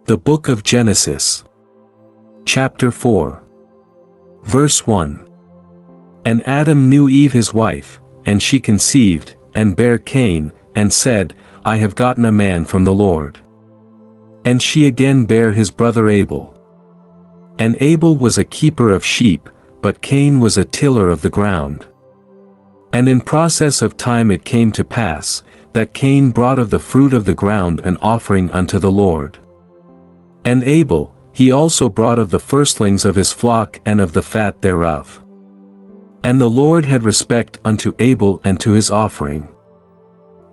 The Book of Genesis. Chapter 4. Verse 1. And Adam knew Eve his wife, and she conceived, and bare Cain, and said, I have gotten a man from the Lord. And she again bare his brother Abel. And Abel was a keeper of sheep, but Cain was a tiller of the ground. And in process of time it came to pass, that Cain brought of the fruit of the ground an offering unto the Lord. And Abel, he also brought of the firstlings of his flock and of the fat thereof. And the Lord had respect unto Abel and to his offering.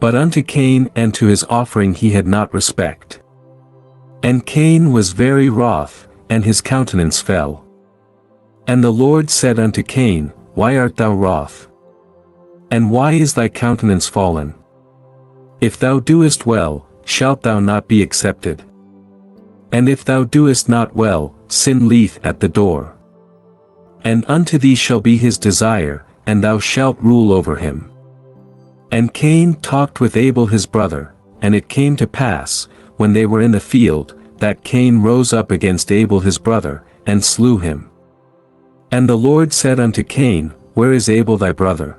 But unto Cain and to his offering he had not respect. And Cain was very wroth, and his countenance fell. And the Lord said unto Cain, Why art thou wroth? And why is thy countenance fallen? If thou doest well, shalt thou not be accepted? And if thou doest not well, sin lieth at the door. And unto thee shall be his desire, and thou shalt rule over him. And Cain talked with Abel his brother, and it came to pass, when they were in the field, that Cain rose up against Abel his brother, and slew him. And the Lord said unto Cain, Where is Abel thy brother?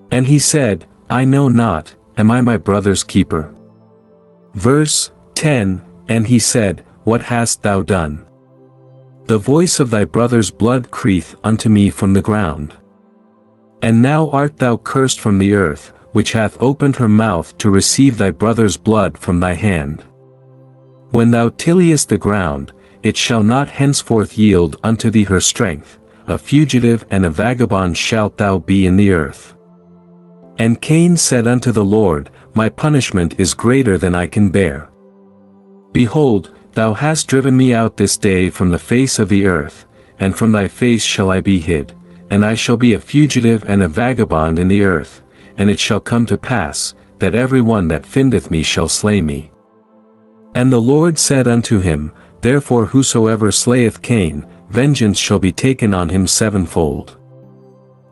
And he said, I know not, am I my brother's keeper? Verse 10. And he said, What hast thou done? The voice of thy brother's blood crieth unto me from the ground. And now art thou cursed from the earth, which hath opened her mouth to receive thy brother's blood from thy hand. When thou tillest the ground, it shall not henceforth yield unto thee her strength, a fugitive and a vagabond shalt thou be in the earth. And Cain said unto the Lord, My punishment is greater than I can bear. Behold, thou hast driven me out this day from the face of the earth, and from thy face shall I be hid, and I shall be a fugitive and a vagabond in the earth, and it shall come to pass, that every one that findeth me shall slay me. And the Lord said unto him, Therefore whosoever slayeth Cain, vengeance shall be taken on him sevenfold.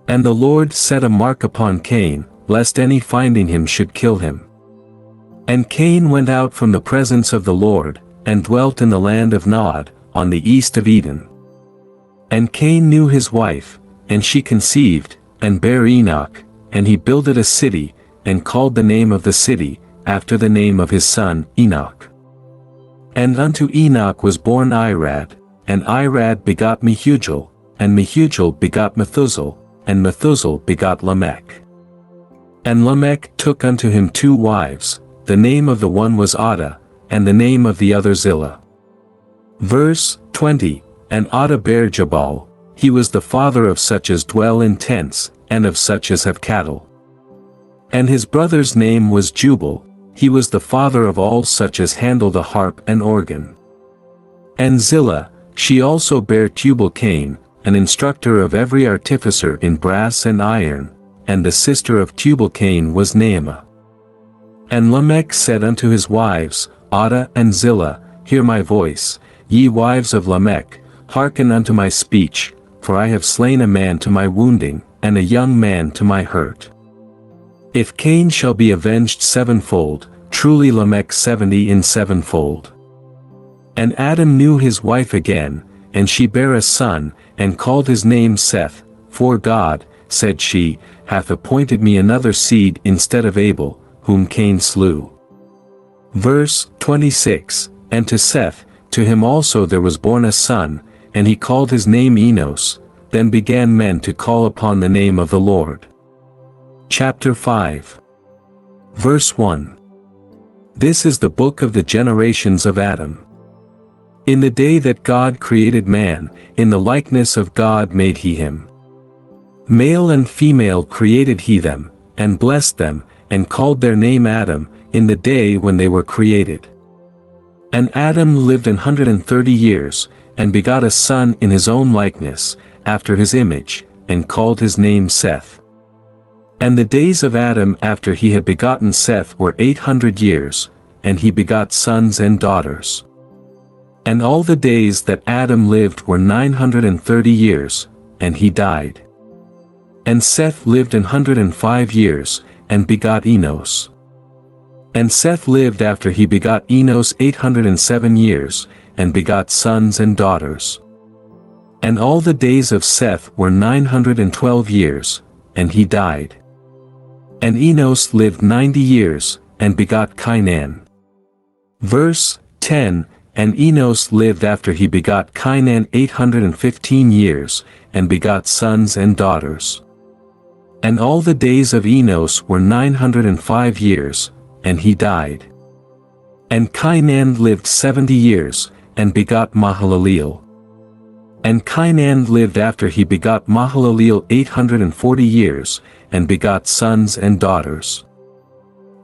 And the Lord set a mark upon Cain, lest any finding him should kill him. And Cain went out from the presence of the Lord, and dwelt in the land of Nod, on the east of Eden. And Cain knew his wife, and she conceived, and bare Enoch, and he builded a city, and called the name of the city, after the name of his son, Enoch. And unto Enoch was born Irad, and Irad begot Mehujael, and Mehujael begot Methusael, and Methusael begot Lamech. And Lamech took unto him 2 wives, the name of the one was Adah, and the name of the other Zillah. Verse 20. And Adah bare Jabal, he was the father of such as dwell in tents, and of such as have cattle. And his brother's name was Jubal, he was the father of all such as handle the harp and organ. And Zillah, she also bare Tubal-Cain, an instructor of every artificer in brass and iron, and the sister of Tubal-Cain was Naamah. And Lamech said unto his wives, Adah and Zillah, Hear my voice, ye wives of Lamech, hearken unto my speech, for I have slain a man to my wounding, and a young man to my hurt. If Cain shall be avenged sevenfold, truly Lamech 70 in sevenfold. And Adam knew his wife again, and she bare a son, and called his name Seth, for God, said she, hath appointed me another seed instead of Abel, whom Cain slew. Verse 26. And to Seth, to him also there was born a son, and he called his name Enos. Then began men to call upon the name of the Lord. Chapter 5. Verse 1. This is the book of the generations of Adam. In the day that God created man, in the likeness of God made he him. Male and female created he them, and blessed them, and called their name Adam, in the day when they were created. And Adam lived 130 years, and begot a son in his own likeness, after his image, and called his name Seth. And the days of Adam after he had begotten Seth were 800 years, and he begot sons and daughters. And all the days that Adam lived were 930 years, and he died. And Seth lived 105 years, and begot Enos. And Seth lived after he begot Enos 807 years, and begot sons and daughters. And all the days of Seth were 912 years, and he died. And Enos lived 90 years, and begot Cainan. Verse 10, And Enos lived after he begot Cainan 815 years, and begot sons and daughters. And all the days of Enos were 905 years, and he died. And Cainan lived 70 years, and begot Mahalaleel. And Cainan lived after he begot Mahalaleel 840 years, and begot sons and daughters.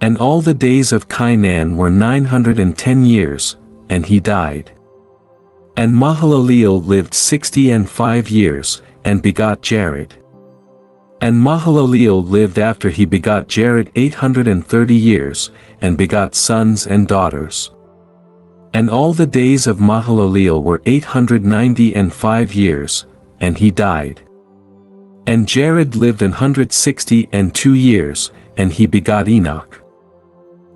And all the days of Cainan were 910 years, and he died. And Mahalaleel lived 65 years, and begot Jared. And Mahalaleel lived after he begot Jared 830 years, and begot sons and daughters. And all the days of Mahalaleel were 895 years, and he died. And Jared lived 162 years, and he begot Enoch.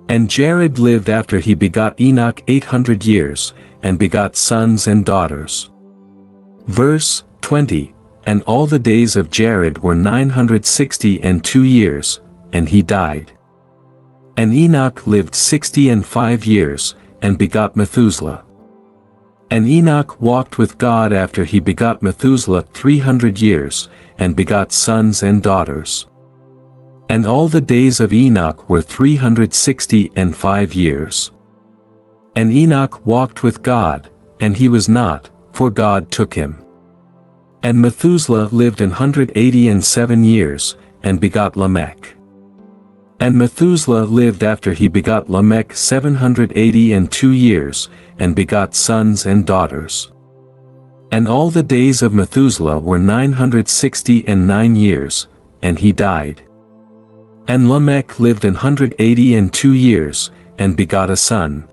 And Jared lived after he begot Enoch 800 years, and begot sons and daughters. Verse 20, And all the days of Jared were 962 years, and he died. And Enoch lived 65 years, and begot Methuselah. And Enoch walked with God after he begot Methuselah 300 years, and begot sons and daughters. And all the days of Enoch were 365 years. And Enoch walked with God, and he was not, for God took him. And Methuselah lived 187 years, and begot Lamech. And Methuselah lived after he begot Lamech 782 years, and begot sons and daughters. And all the days of Methuselah were 969 years, and he died. And Lamech lived 182 years, and begot a son.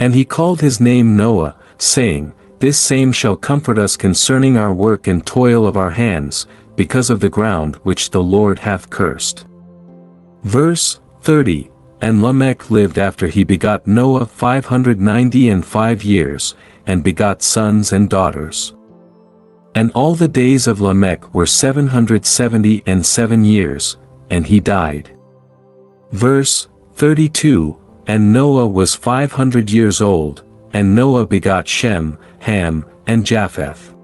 And he called his name Noah, saying, This same shall comfort us concerning our work and toil of our hands, because of the ground which the Lord hath cursed. Verse 30, And Lamech lived after he begot Noah 595 years, and begot sons and daughters. And all the days of Lamech were 777 years, and he died. Verse 32, And Noah was 500 years old, and Noah begot Shem, Ham, and Japheth.